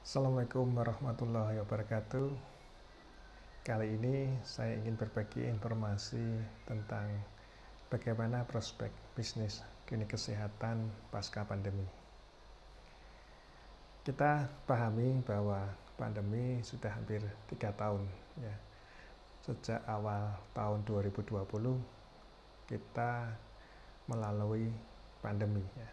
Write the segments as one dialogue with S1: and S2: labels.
S1: Assalamualaikum warahmatullahi wabarakatuh. Kali ini saya ingin berbagi informasi tentang bagaimana prospek bisnis klinik kesehatan pasca pandemi. Kita pahami bahwa pandemi sudah hampir 3 tahun ya. Sejak awal tahun 2020 kita melalui pandemi ya.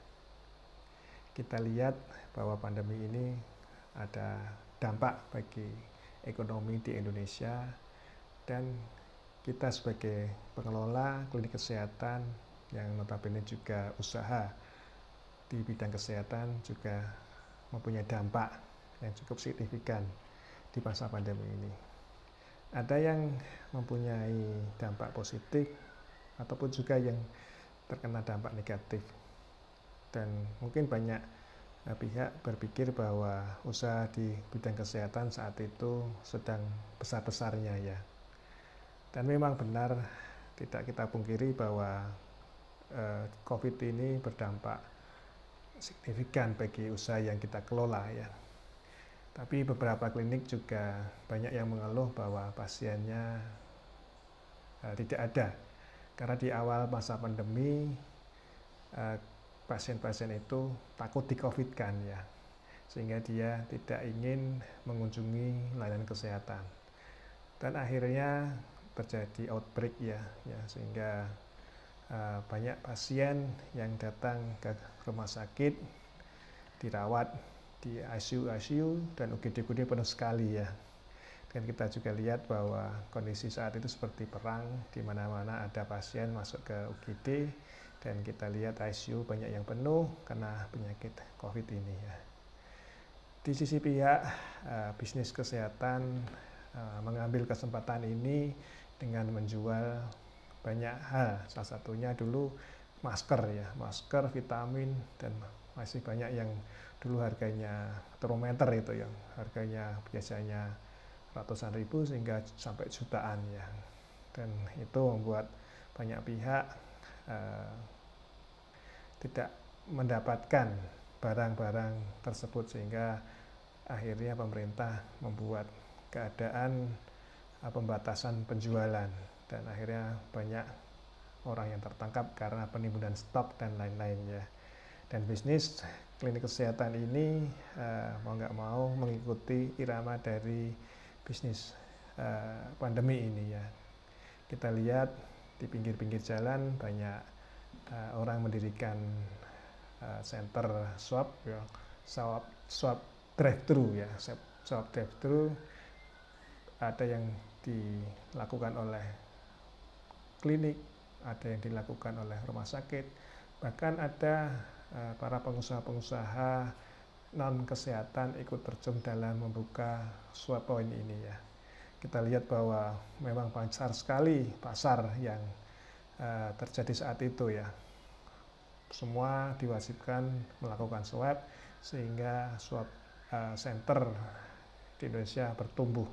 S1: Kita lihat bahwa pandemi ini ada dampak bagi ekonomi di Indonesia, dan kita sebagai pengelola klinik kesehatan yang notabene juga usaha di bidang kesehatan juga mempunyai dampak yang cukup signifikan di masa pandemi ini. Ada yang mempunyai dampak positif ataupun juga yang terkena dampak negatif, dan mungkin banyak pihak berpikir bahwa usaha di bidang kesehatan saat itu sedang besar-besarnya ya. Dan memang benar, tidak kita pungkiri bahwa COVID ini berdampak signifikan bagi usaha yang kita kelola ya. Tapi beberapa klinik juga banyak yang mengeluh bahwa pasiennya tidak ada. Karena di awal masa pandemi pasien-pasien itu takut di-COVID-kan ya, sehingga dia tidak ingin mengunjungi layanan kesehatan, dan akhirnya terjadi outbreak ya, sehingga banyak pasien yang datang ke rumah sakit dirawat di ICU dan UGD penuh sekali ya. Dan kita juga lihat bahwa kondisi saat itu seperti perang, di mana-mana ada pasien masuk ke UGD, dan kita lihat ICU banyak yang penuh karena penyakit COVID ini ya. Di sisi pihak bisnis kesehatan mengambil kesempatan ini dengan menjual banyak hal. Salah satunya dulu masker ya, masker, vitamin, dan masih banyak yang dulu harganya termometer itu yang harganya biasanya ratusan ribu sehingga sampai jutaan ya. Dan itu membuat banyak pihak tidak mendapatkan barang-barang tersebut, sehingga akhirnya pemerintah membuat keadaan pembatasan penjualan, dan akhirnya banyak orang yang tertangkap karena penimbunan stok dan lain-lain ya. Dan bisnis klinik kesehatan ini mau nggak mau mengikuti irama dari bisnis pandemi ini ya. Kita lihat di pinggir-pinggir jalan banyak orang mendirikan center swab ya, swab drive-thru ya, swab drive-thru. Ada yang dilakukan oleh klinik, ada yang dilakukan oleh rumah sakit, bahkan ada para pengusaha-pengusaha non kesehatan ikut terjun dalam membuka swab point ini ya. Kita lihat bahwa memang besar sekali pasar yang terjadi saat itu ya. Semua diwajibkan melakukan swab, sehingga swab center di Indonesia bertumbuh.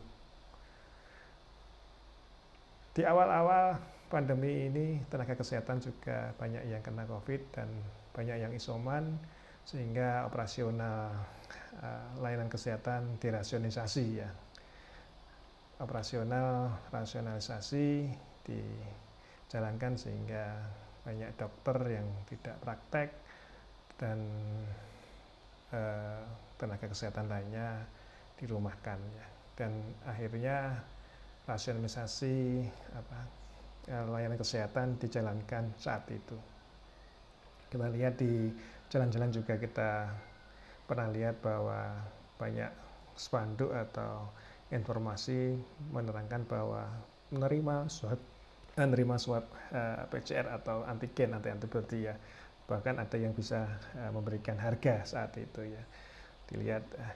S1: Di awal-awal pandemi ini tenaga kesehatan juga banyak yang kena COVID dan banyak yang isoman, sehingga operasional layanan kesehatan dirasionalisasi ya. Operasional rasionalisasi dijalankan sehingga banyak dokter yang tidak praktek dan tenaga kesehatan lainnya dirumahkan ya. Dan akhirnya rasionalisasi layanan kesehatan dijalankan saat itu. Kita lihat di jalan-jalan juga kita pernah lihat bahwa banyak spanduk atau informasi menerangkan bahwa menerima swab PCR atau antigen atau antibodi ya. Bahkan ada yang bisa memberikan harga saat itu ya.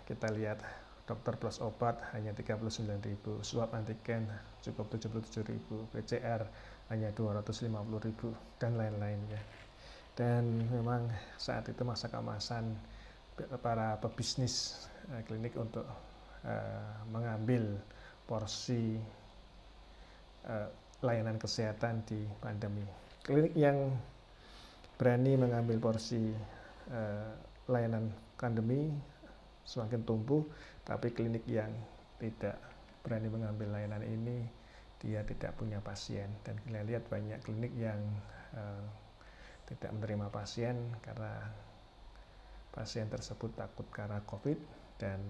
S1: Kita lihat dokter plus obat hanya 39.000, swab antigen cukup 77.000, PCR hanya 250.000 dan lain-lain ya. Dan memang saat itu masa keemasan para pebisnis klinik untuk mengambil porsi layanan kesehatan di pandemi. Klinik yang berani mengambil porsi layanan pandemi semakin tumbuh, tapi klinik yang tidak berani mengambil layanan ini dia tidak punya pasien. Dan kita lihat banyak klinik yang tidak menerima pasien karena pasien tersebut takut karena COVID, dan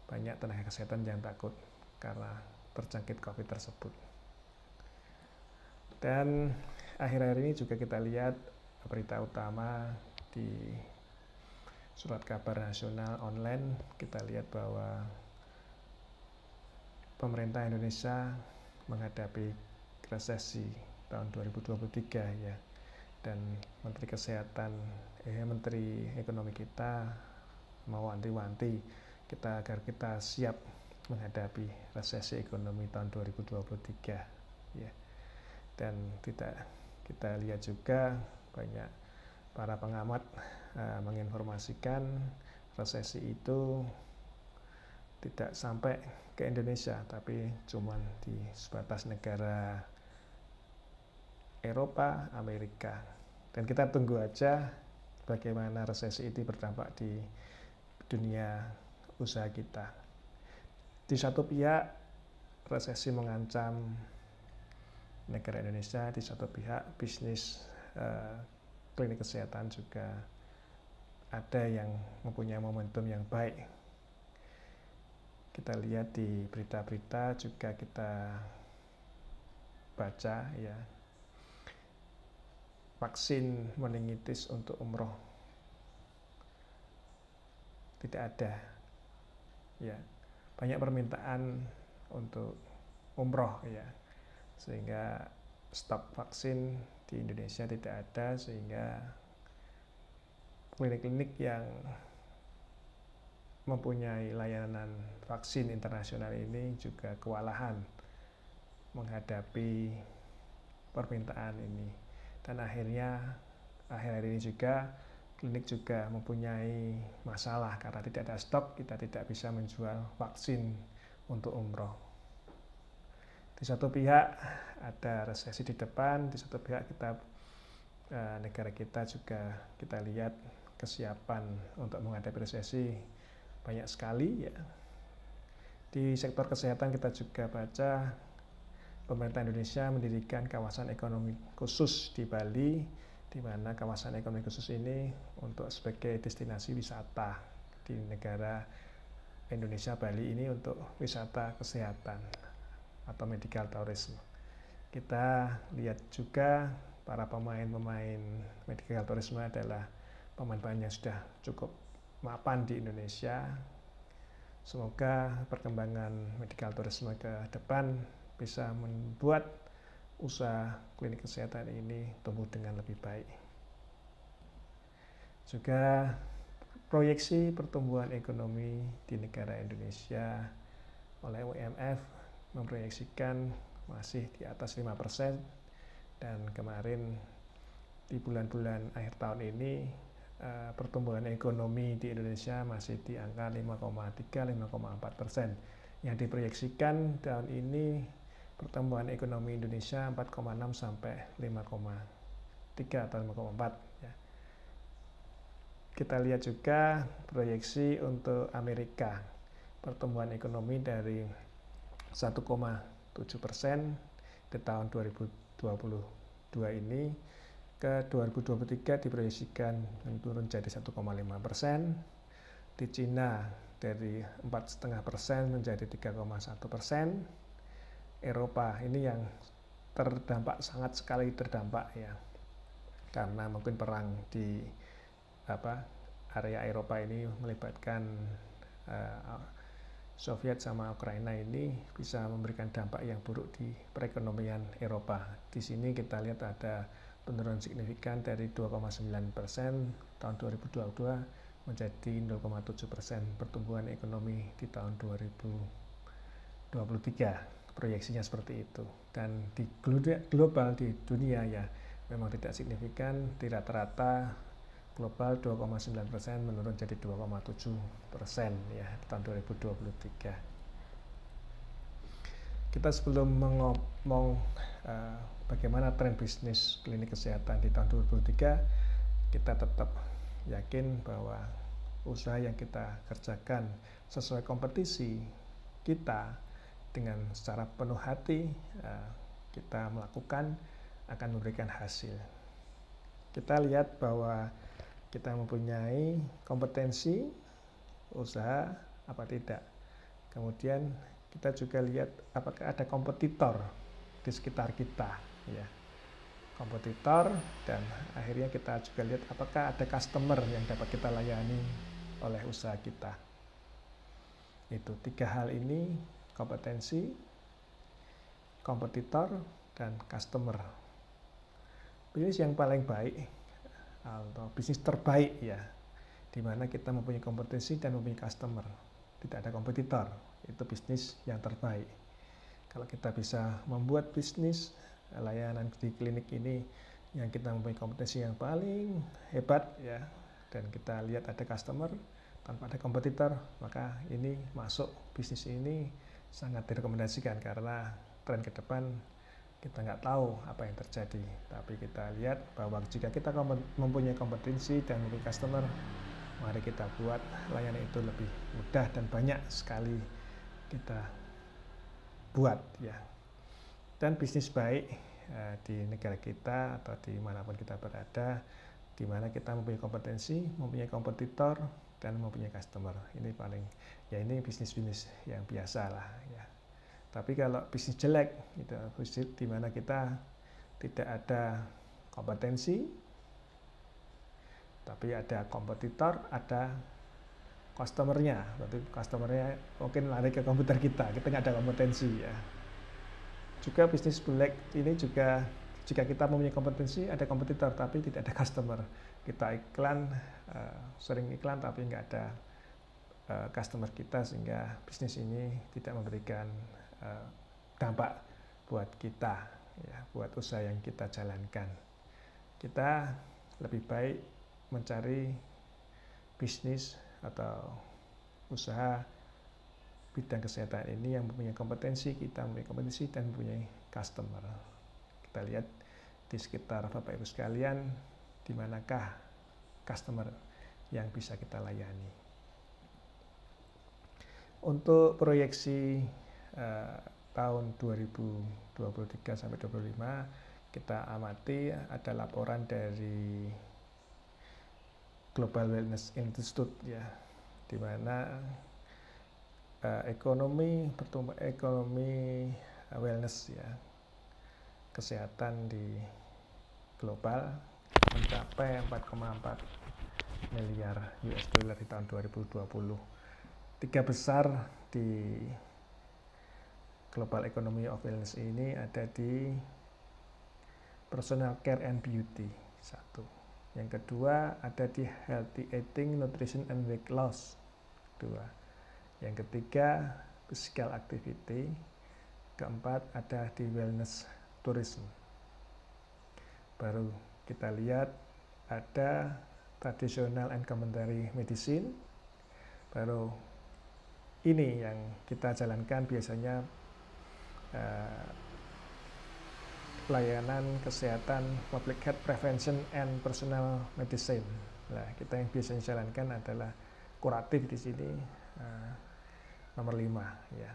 S1: banyak tenaga kesehatan yang takut karena terjangkit COVID tersebut. Dan akhir-akhir ini juga kita lihat berita utama di surat kabar nasional online, kita lihat bahwa pemerintah Indonesia menghadapi resesi tahun 2023 ya. Dan Menteri Ekonomi kita mewanti-wanti kita agar kita siap menghadapi resesi ekonomi tahun 2023 ya. Dan kita lihat juga banyak para pengamat menginformasikan resesi itu tidak sampai ke Indonesia, tapi cuma di sebatas negara Eropa, Amerika. Dan kita tunggu aja bagaimana resesi itu berdampak di dunia usaha kita. Di satu pihak resesi mengancam negara Indonesia, di satu pihak bisnis klinik kesehatan juga ada yang mempunyai momentum yang baik. Kita lihat di berita-berita juga kita baca ya, vaksin meningitis untuk umroh tidak ada ya, banyak permintaan untuk umroh ya, sehingga stok vaksin di Indonesia tidak ada, sehingga klinik-klinik yang mempunyai layanan vaksin internasional ini juga kewalahan menghadapi permintaan ini. Dan akhir-akhir ini juga klinik juga mempunyai masalah karena tidak ada stok, kita tidak bisa menjual vaksin untuk umroh. Di satu pihak ada resesi di depan, di satu pihak negara kita juga kita lihat kesiapan untuk menghadapi resesi banyak sekali ya. Di sektor kesehatan kita juga baca pemerintah Indonesia mendirikan kawasan ekonomi khusus di Bali, di mana kawasan ekonomi khusus ini untuk sebagai destinasi wisata di negara Indonesia. Bali ini untuk wisata kesehatan atau medical tourism. Kita lihat juga para pemain medical tourism adalah pemain-pemain yang sudah cukup mapan di Indonesia. Semoga perkembangan medical tourism ke depan bisa membuat usaha klinik kesehatan ini tumbuh dengan lebih baik. Juga proyeksi pertumbuhan ekonomi di negara Indonesia oleh IMF memproyeksikan masih di atas 5%, dan kemarin di bulan-bulan akhir tahun ini pertumbuhan ekonomi di Indonesia masih di angka 5,3-5,4%. Yang diproyeksikan tahun ini pertumbuhan ekonomi Indonesia 4,6 sampai 5,3 atau 5,4 ya. Kita lihat juga proyeksi untuk Amerika, pertumbuhan ekonomi dari 1,7% di tahun 2022 ini ke 2023 diproyeksikan turun jadi 1,5%. Di Cina dari 4,5% menjadi 3,1%. Eropa ini yang sangat sekali terdampak ya, karena mungkin perang di area Eropa ini melibatkan Soviet sama Ukraina, ini bisa memberikan dampak yang buruk di perekonomian Eropa. Di sini kita lihat ada penurunan signifikan dari 2,9% tahun 2022 menjadi 0,7% pertumbuhan ekonomi di tahun 2023. Proyeksinya seperti itu. Dan di global, di dunia ya memang tidak signifikan, di rata-rata global 2,9% menurun jadi 2,7% ya tahun 2023. Kita sebelum ngomong bagaimana tren bisnis klinik kesehatan di tahun 2023, kita tetap yakin bahwa usaha yang kita kerjakan sesuai kompetisi kita dengan secara penuh hati kita melakukan akan memberikan hasil. Kita lihat bahwa kita mempunyai kompetensi usaha apa tidak. Kemudian kita juga lihat apakah ada kompetitor di sekitar kita, ya. Kompetitor, dan akhirnya kita juga lihat apakah ada customer yang dapat kita layani oleh usaha kita. Itu 3 hal ini: kompetensi, kompetitor, dan customer. Bisnis yang paling baik atau bisnis terbaik, ya, di mana kita mempunyai kompetensi dan mempunyai customer, tidak ada kompetitor, itu bisnis yang terbaik. Kalau kita bisa membuat bisnis layanan di klinik ini yang kita mempunyai kompetensi yang paling hebat, ya, dan kita lihat ada customer tanpa ada kompetitor, maka ini masuk bisnis ini sangat direkomendasikan, karena tren ke depan kita nggak tahu apa yang terjadi. Tapi kita lihat bahwa jika kita mempunyai kompetensi dan mempunyai customer, mari kita buat layanan itu lebih mudah dan banyak sekali kita buat, ya. Dan bisnis baik di negara kita atau dimanapun kita berada, di mana kita mempunyai kompetensi, mempunyai kompetitor, dan mempunyai customer. Ini paling, ya, ini bisnis-bisnis yang biasa lah, ya. Tapi kalau bisnis jelek, itu bisnis di mana kita tidak ada kompetensi, tapi ada kompetitor, ada customernya. Berarti customernya mungkin lari ke komputer kita nggak ada kompetensi, ya. Juga bisnis jelek ini juga jika kita mempunyai kompetensi, ada kompetitor tapi tidak ada customer. Kita iklan, sering iklan tapi nggak ada customer kita, sehingga bisnis ini tidak memberikan dampak buat kita, ya, buat usaha yang kita jalankan. Kita lebih baik mencari bisnis atau usaha bidang kesehatan ini yang mempunyai kompetensi, kita mempunyai kompetensi dan mempunyai customer. Kita lihat di sekitar Bapak Ibu sekalian, di manakah customer yang bisa kita layani. Untuk proyeksi tahun 2023 sampai 2025, kita amati ada laporan dari Global Wellness Institute, ya, di mana ekonomi wellness, ya, kesehatan di global mencapai 4,4 miliar US dollar di tahun 2020. 3 besar di Global Economy of Wellness ini ada di Personal Care and Beauty, 1. Yang kedua ada di Healthy Eating, Nutrition and Weight Loss, 2. Yang ketiga Physical Activity. Keempat ada di Wellness Tourism. Baru kita lihat ada Traditional and Complementary Medicine. Baru ini yang kita jalankan biasanya layanan kesehatan Public Health Prevention and Personal Medicine. Nah, kita yang biasanya jalankan adalah kuratif di sini, nomor 5, ya.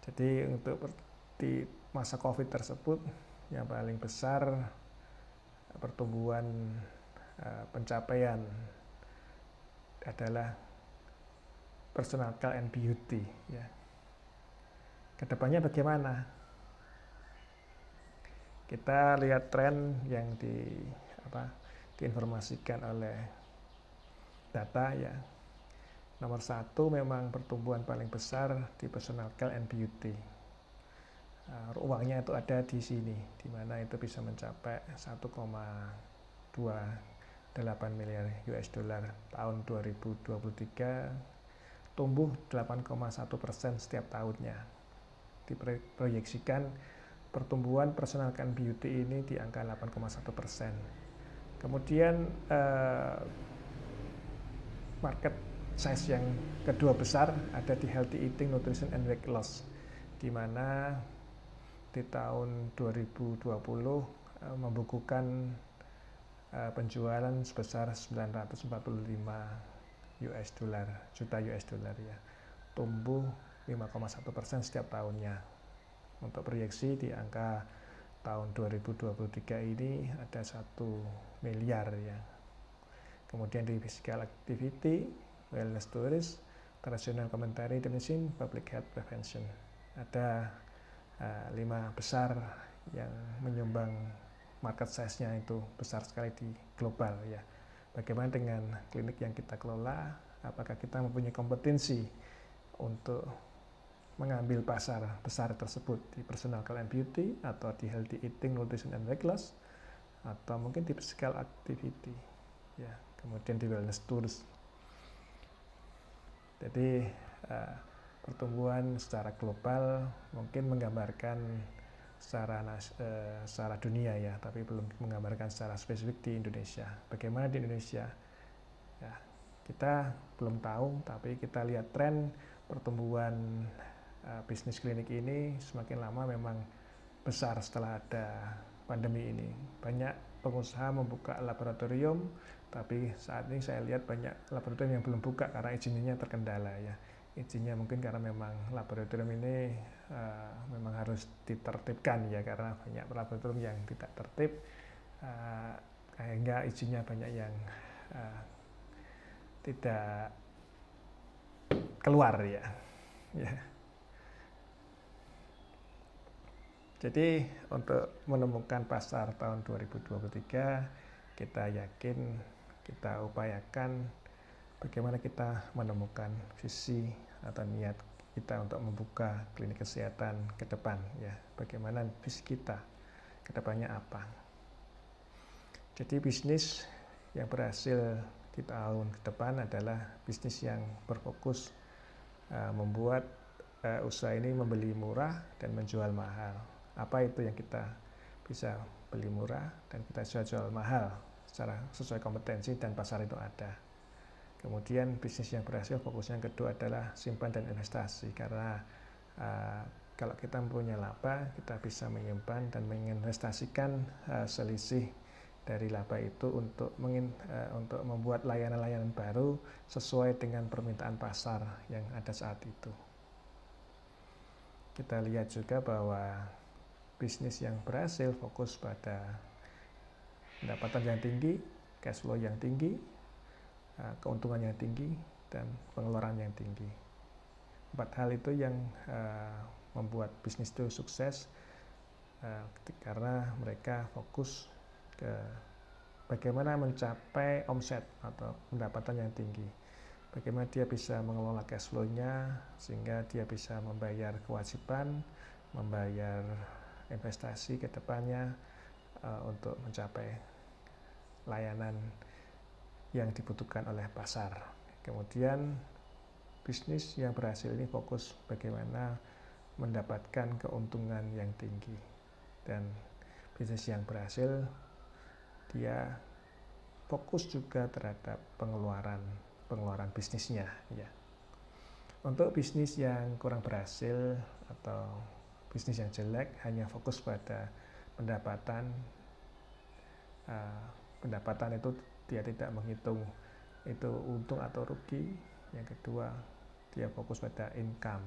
S1: Jadi untuk di masa COVID tersebut yang paling besar pertumbuhan pencapaian adalah Personal Care and Beauty, ya. Kedepannya bagaimana? Kita lihat tren yang diinformasikan oleh data, ya. Nomor 1 memang pertumbuhan paling besar di Personal Care and Beauty. Uangnya itu ada di sini, di mana itu bisa mencapai 1,28 miliar US dollar tahun 2023, tumbuh 8,1% setiap tahunnya. Diproyeksikan pertumbuhan Personal Care and Beauty ini di angka 8,1%. Kemudian market size yang kedua besar ada di Healthy Eating, Nutrition and Weight Loss, di mana di tahun 2020 membukukan penjualan sebesar 945 juta US dollar ya, tumbuh 5,1% setiap tahunnya. Untuk proyeksi di angka tahun 2023 ini ada 1 miliar ya. Kemudian di physical activity, wellness tourist, traditional commentary, medicine, public health prevention. Ada 5 besar yang menyumbang market size-nya itu besar sekali di global ya. Bagaimana dengan klinik yang kita kelola? Apakah kita mempunyai kompetensi untuk mengambil pasar besar tersebut di personal care and beauty, atau di healthy eating, nutrition and weight loss, atau mungkin di physical activity ya, kemudian di wellness tours. Jadi pertumbuhan secara global mungkin menggambarkan secara dunia ya, tapi belum menggambarkan secara spesifik di Indonesia. Bagaimana di Indonesia ya, kita belum tahu, tapi kita lihat tren pertumbuhan bisnis klinik ini semakin lama memang besar setelah ada pandemi ini. Banyak pengusaha membuka laboratorium, tapi saat ini saya lihat banyak laboratorium yang belum buka karena izinnya terkendala ya. Izinnya mungkin karena memang laboratorium ini memang harus ditertibkan ya, karena banyak laboratorium yang tidak tertib, sehingga izinnya banyak yang tidak keluar ya. Jadi untuk menemukan pasar tahun 2023, kita yakin, kita upayakan bagaimana kita menemukan visi atau niat kita untuk membuka klinik kesehatan ke depan ya. Bagaimana visi kita ke depannya apa. Jadi bisnis yang berhasil di tahun ke depan adalah bisnis yang berfokus membuat usaha ini membeli murah dan menjual mahal. Apa itu yang kita bisa beli murah dan kita jual mahal secara sesuai kompetensi dan pasar itu ada. Kemudian bisnis yang berhasil fokusnya yang kedua adalah simpan dan investasi, karena kalau kita mempunyai laba, kita bisa menyimpan dan menginvestasikan selisih dari laba itu untuk membuat layanan-layanan baru sesuai dengan permintaan pasar yang ada saat itu. Kita lihat juga bahwa bisnis yang berhasil fokus pada pendapatan yang tinggi, cash flow yang tinggi, keuntungan yang tinggi, dan pengeluaran yang tinggi. 4 hal itu yang membuat bisnis itu sukses karena mereka fokus ke bagaimana mencapai omset atau pendapatan yang tinggi. Bagaimana dia bisa mengelola cash flow-nya sehingga dia bisa membayar kewajiban, membayar investasi ke depannya untuk mencapai layanan yang dibutuhkan oleh pasar. Kemudian bisnis yang berhasil ini fokus bagaimana mendapatkan keuntungan yang tinggi, dan bisnis yang berhasil dia fokus juga terhadap pengeluaran bisnisnya ya. Untuk bisnis yang kurang berhasil atau bisnis yang jelek hanya fokus pada pendapatan itu dia tidak menghitung itu untung atau rugi. Yang kedua, dia fokus pada income.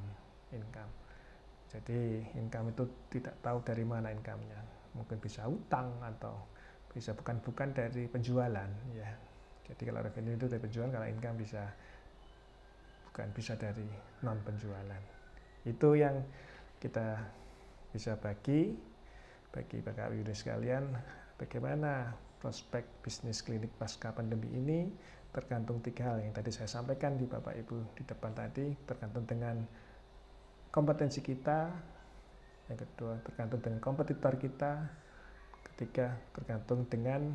S1: Jadi income itu tidak tahu dari mana income-nya. Mungkin bisa utang atau bisa bukan dari penjualan ya. Jadi kalau revenue itu dari penjualan, kalau income bukan bisa dari non penjualan. Itu yang kita bisa bagi Bapak Ibu sekalian, bagaimana prospek bisnis klinik pasca pandemi ini tergantung 3 hal yang tadi saya sampaikan di Bapak Ibu di depan tadi. Tergantung dengan kompetensi kita, yang kedua tergantung dengan kompetitor kita, ketiga tergantung dengan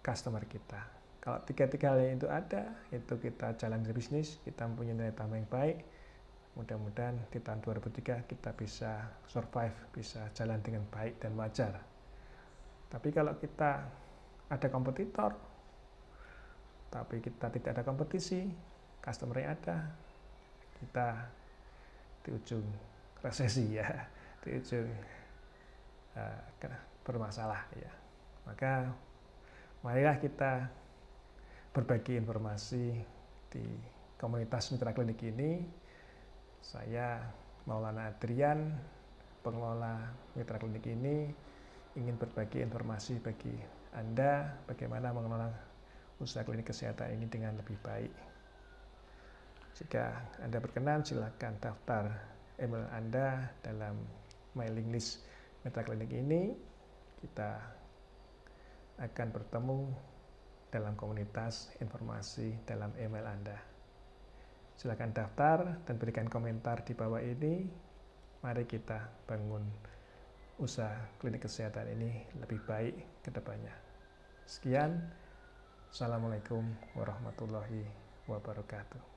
S1: customer kita. Kalau 3 hal itu ada, itu kita jalan di bisnis, kita mempunyai nilai tambah yang baik. Mudah-mudahan di tahun 2003 kita bisa survive, bisa jalan dengan baik dan wajar. Tapi kalau kita ada kompetitor, tapi kita tidak ada kompetisi, customer-nya ada, kita di ujung resesi ya, di ujung bermasalah ya. Maka marilah kita berbagi informasi di komunitas Mitra Klinik ini. Saya Maulana Adrian, pengelola Mitra Klinik ini, ingin berbagi informasi bagi Anda bagaimana mengelola usaha klinik kesehatan ini dengan lebih baik. Jika Anda berkenan, silakan daftar email Anda dalam mailing list Mitra Klinik ini. Kita akan bertemu dalam komunitas informasi dalam email Anda. Silakan daftar dan berikan komentar di bawah ini. Mari kita bangun usaha klinik kesehatan ini lebih baik ke depannya. Sekian. Assalamualaikum warahmatullahi wabarakatuh.